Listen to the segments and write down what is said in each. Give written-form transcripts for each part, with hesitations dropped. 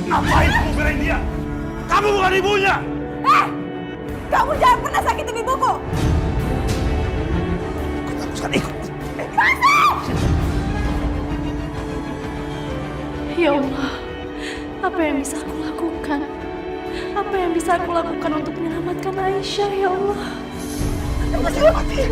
Ngapain kamu belain dia? Kamu bukan ibunya! Kamu jangan pernah sakitin ibuku! Aku sekarang ikut. Ya Allah, apa yang bisa aku lakukan? Apa yang bisa aku lakukan untuk menyelamatkan Aisyah, ya Allah? Mati.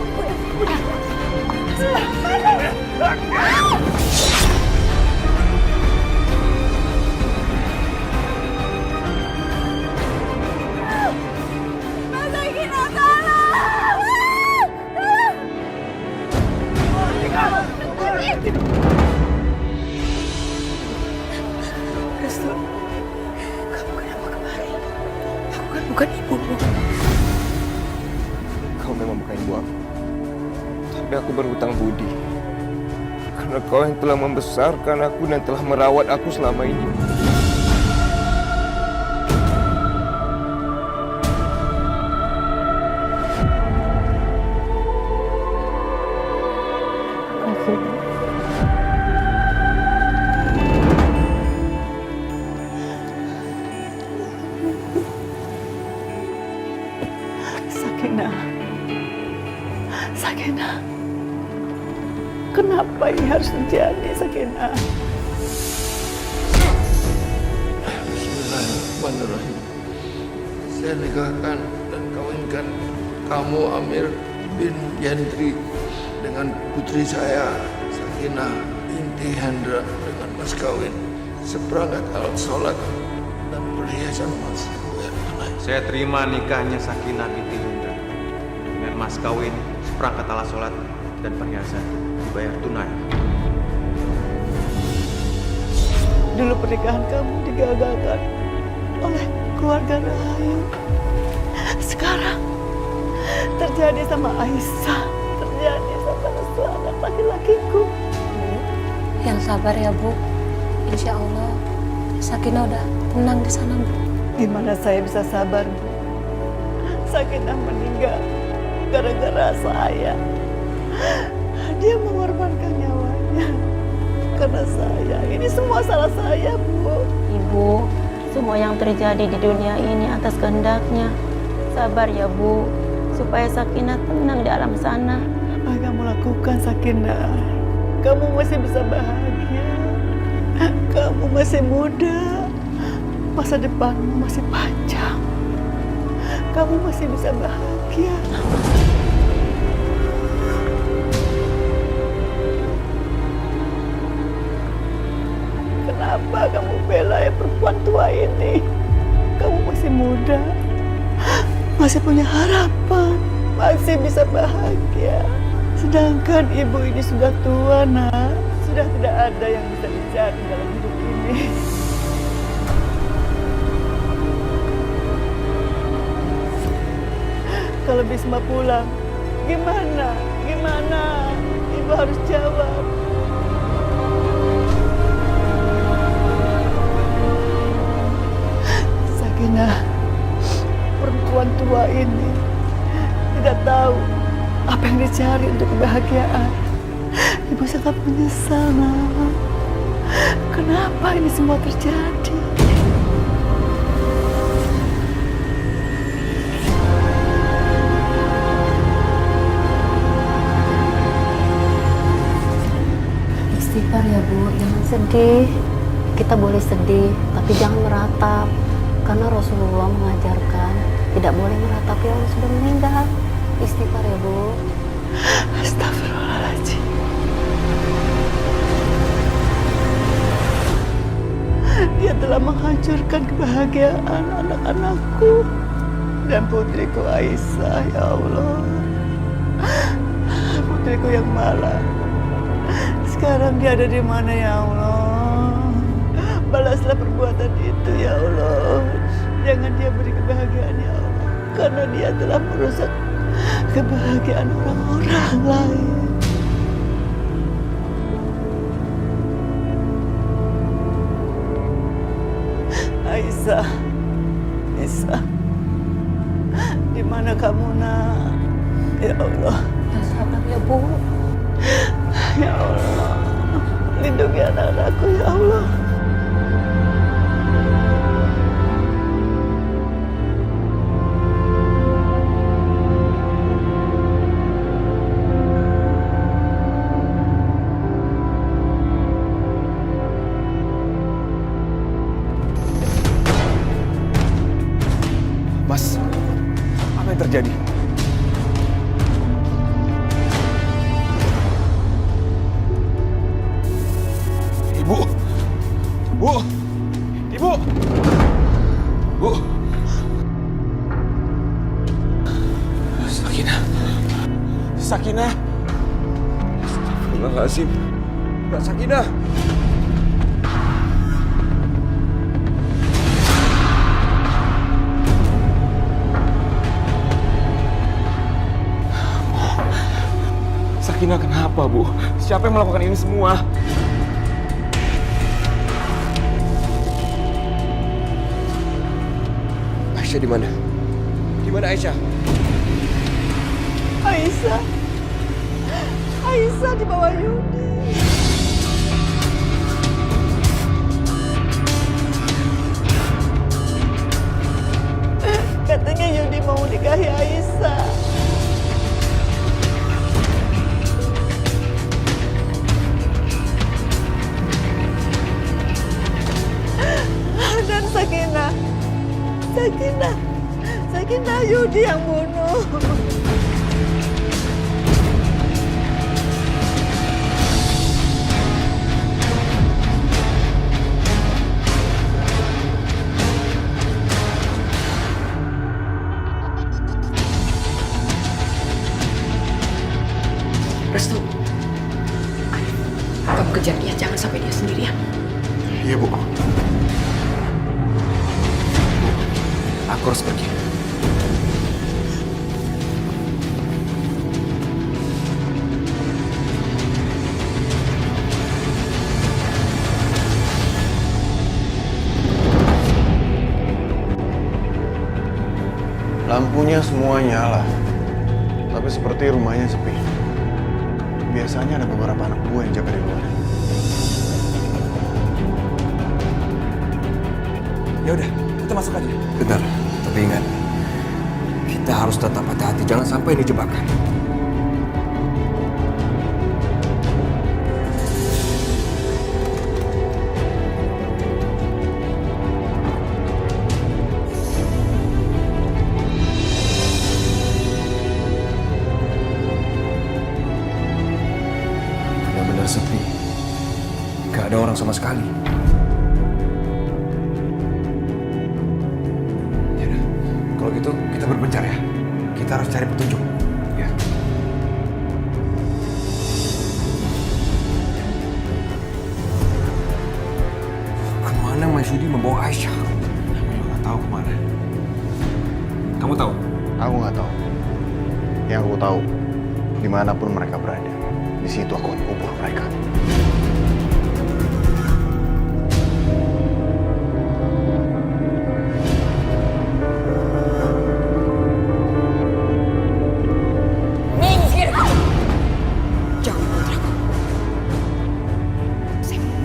Restu, kamu kenapa kemari? Aku kan bukan ibumu. Kau memang bukan ibu aku. Tapi aku berhutang budi. Karena kau yang telah membesarkan aku dan telah merawat aku selama ini. Sakinah, kenapa ini harus terjadi, Sakinah? Bismillahirrahmanirrahim. Saya nikahkan dan kawinkan kamu Amir bin Yandri dengan putri saya Sakinah binti Hendra dengan mas kawin seperangkat alat sholat dan perhiasan emas. Saya terima nikahnya Sakinah binti Hendra dengan mas kawin seperangkat alat sholat dan perhiasan dibayar tunai. Dulu pernikahan kamu digagalkan oleh keluarga Rahayu. Sekarang terjadi sama Aisyah, terjadi sama anak laki-lakiku. Yang sabar ya Bu. Insya Allah Sakinah udah tenang di sana Bu. Gimana saya bisa sabar, Bu? Sakinah meninggal gara-gara saya. Dia mengorbankan nyawanya karena saya. Ini semua salah saya, Bu. Ibu, semua yang terjadi di dunia ini atas kehendaknya. Sabar ya Bu, supaya Sakinah tenang di alam sana. Apa yang kamu lakukan, Sakinah? Kamu masih bisa bahagia. Kamu masih muda. Masa depanmu masih panjang. Kamu masih bisa bahagia. Kenapa kamu bela ya perempuan tua ini? Kamu masih muda. Masih punya harapan. Masih bisa bahagia. Sedangkan ibu ini sudah tua, Nak. Sudah tidak ada yang bisa dicari dalam hidup ini. Kalau Bisma pulang, gimana? Gimana? Ibu harus jawab. Sakinah, perempuan tua ini tidak tahu apa yang dicari untuk kebahagiaan. Ibu sangat menyesal, Nak. Kenapa ini semua terjadi? Istighfar ya Bu, jangan sedih. Kita boleh sedih, tapi jangan meratap. Karena Rasulullah mengajarkan tidak boleh meratapi orang sudah meninggal. Istighfar ya Bu. Astagfirullahaladzim. Dia telah menghancurkan kebahagiaan anak-anakku dan putriku Aisyah, ya Allah. Putriku yang malang. Sekarang dia ada di mana, ya Allah? Balaslah perbuatan itu, ya Allah. Jangan dia beri kebahagiaan, ya Allah. Karena dia telah merusak kebahagiaan orang-orang lain. Aisyah, Aisyah, di mana kamu, Nak? Ya Allah. Ya sabar ya Bu. Ya Allah, lindungi anak-anakku, ya Allah. yang terjadi? Ibu! Bu! Ibu! Bu! Sakinah! Sakinah! Astagfirullahaladzim. Mbak Sakinah! Sakinah kenapa, Bu? Siapa yang melakukan ini semua? Aisyah di mana? Di mana Aisyah? Aisyah. Aisyah di bawah Yudi. Katanya Yudi mau nikahi Aisyah. Dan Sakinah Yudi yang bunuh. Restu, kamu kejar dia, jangan sampai dia sendirian. Iya, Bu. Aku harus pergi. Lampunya semua nyala, tapi seperti rumahnya sepi. Biasanya ada beberapa anak buah yang jaga di luar. Ya udah, kita masuk aja. Bentar, tapi ingat, kita harus tetap hati-hati, jangan sampai ini jebakan. Benar-benar sepi, gak ada orang sama sekali. Kalau gitu, kita berpencar ya. Kita harus cari petunjuk. Ya. Kemana Mas Yudi membawa Aisyah? Aku juga nggak tahu kemana. Kamu tahu? Aku nggak tahu. Yang aku tahu, dimanapun mereka berada, di situ aku akan kubur mereka.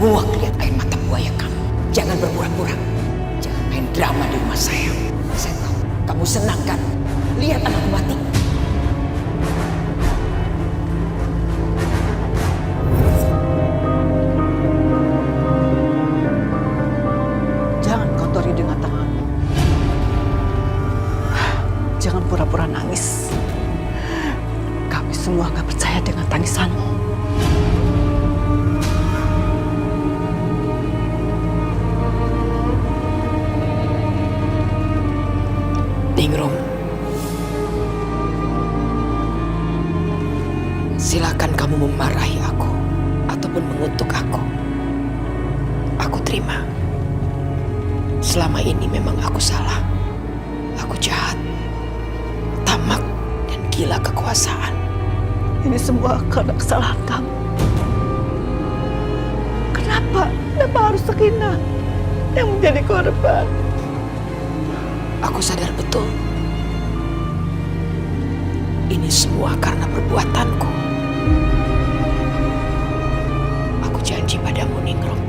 Muak lihat air mata buaya kamu. Jangan berpura-pura. Jangan main drama di rumah saya. Saya tahu kamu senang kan lihat anakku mati. Jangan kotori dengan tanganmu. Jangan pura-pura nangis. Kami semua gak percaya dengan tangisanmu. Ningrum, silakan kamu memarahi aku ataupun mengutuk aku. Aku terima. Selama ini memang aku salah. Aku jahat, tamak, dan gila kekuasaan. Ini semua karena kesalahan kamu. Kenapa harus Sakinah yang menjadi korban? Aku sadar betul. Ini semua karena perbuatanku. Aku janji padamu, Ningrum.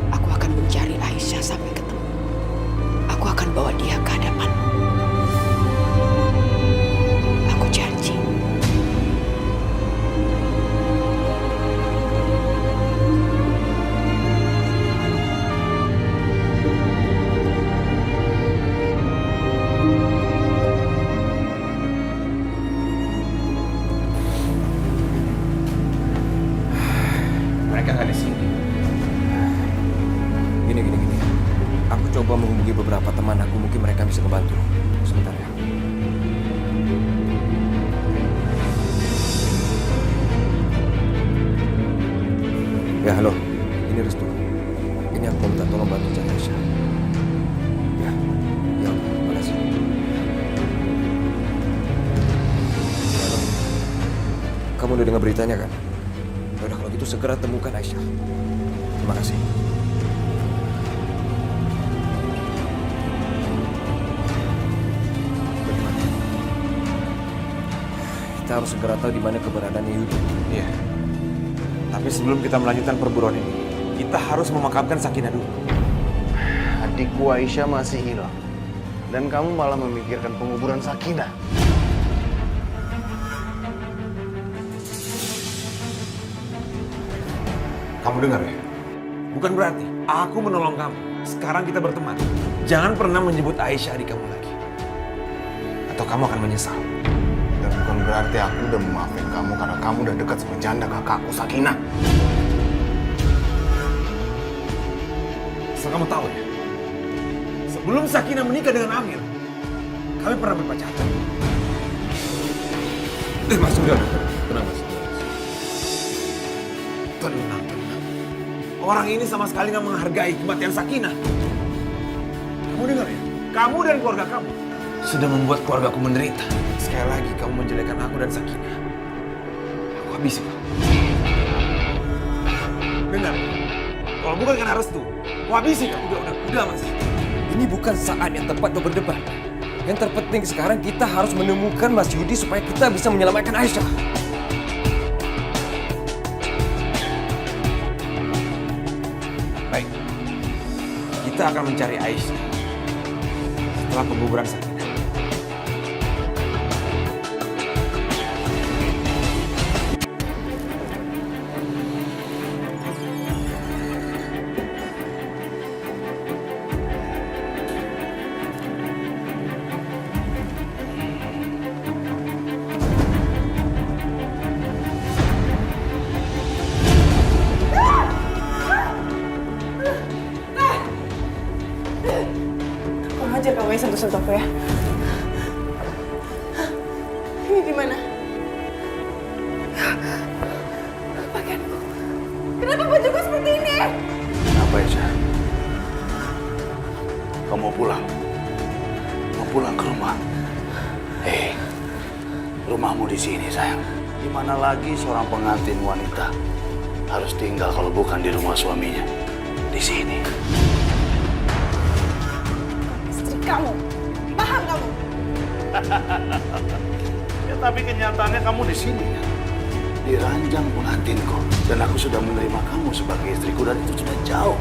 Aku akan mencari Aisyah sampai ketemu. Aku akan bawa dia ke hadapanmu. Aku janji. Gini. Aku coba menghubungi beberapa teman aku, mungkin mereka bisa membantu. Sebentar ya. Ya, halo. Ini Restu. Ini aku minta tolong bantu cari Aisyah. Ya, makasih. Halo. Kamu udah dengar beritanya kan? Yaudah, kalau gitu segera temukan Aisyah. Terima kasih. Bagaimana? Kita harus segera tahu di mana keberadaannya Yudi. Iya. Tapi sebelum kita melanjutkan perburuan ini, kita harus memakamkan Sakinah dulu. Adikku Aisyah masih hilang. Dan kamu malah memikirkan penguburan Sakinah. Kamu dengar ya? Bukan berarti aku menolong kamu. Sekarang kita berteman. Jangan pernah menyebut Aisyah adik kamu lagi. Atau kamu akan menyesal. Dan bukan berarti aku udah memaafin kamu karena kamu udah dekat sama janda kakakku Sakinah. Asal kamu tahu ya, sebelum Sakinah menikah dengan Amir, kami pernah berpacaran. Mas, udah. Tenang, Mas. Tenang. Orang ini sama sekali nggak menghargai kematian Sakinah. Kamu dengar ya? Kamu dan keluarga kamu sudah membuat keluargaku menderita. Sekali lagi kamu menjelekkan aku dan Sakinah, aku habisi kamu. Dengar, kalau bukan karena Restu, aku habisi kamu. Udah Mas. Ini bukan saat yang tepat untuk berdebat. Yang terpenting sekarang kita harus menemukan Mas Yudi supaya kita bisa menyelamatkan Aisyah. Baik, kita akan mencari Aisyah setelah penguburan Sakinah. Aja kamu yang sentuh-sentuh aku ya. Ini di mana? Pakaianku. Kenapa bajuku seperti ini? Apa Aisyah? Kamu mau pulang? Mau pulang ke rumah? Hei, rumahmu di sini sayang. Di mana lagi seorang pengantin wanita harus tinggal kalau bukan di rumah suaminya? Di sini. Kamu, paham kamu? Ya tapi kenyataannya kamu di sini kan? Di ranjang pengantinku. Dan aku sudah menerima kamu sebagai istriku dan itu sudah jauh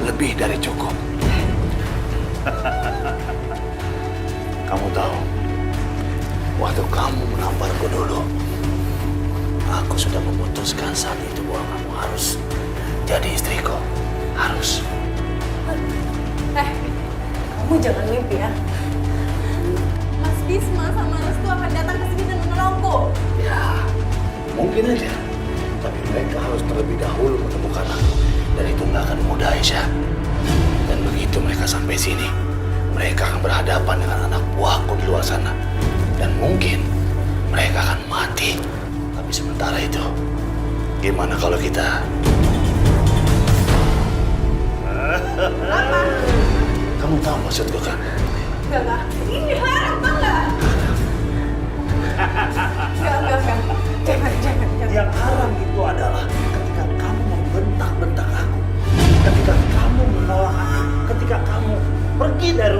lebih dari cukup. Kamu tahu, waktu kamu menamparku dulu, aku sudah memutuskan saat itu bahwa kamu harus jadi istriku. Harus. Kamu jangan mimpi ya. Mas Bisma sama Restu akan datang ke sini dan menolongku. Ya, mungkin aja. Tapi mereka harus terlebih dahulu menemukan aku. Dan itu nggak akan mudah, Aisyah. Dan begitu mereka sampai sini, mereka akan berhadapan dengan anak buahku di luar sana. Dan mungkin mereka akan mati. Tapi sementara itu, gimana kalau kita... Apa? Kamu tahu maksudku kan? Enggak. Ini haram, tau nggak? Enggak. Jangan. Yang haram itu adalah ketika kamu membentak-bentak aku. Ketika kamu menolak aku. Ketika kamu pergi dari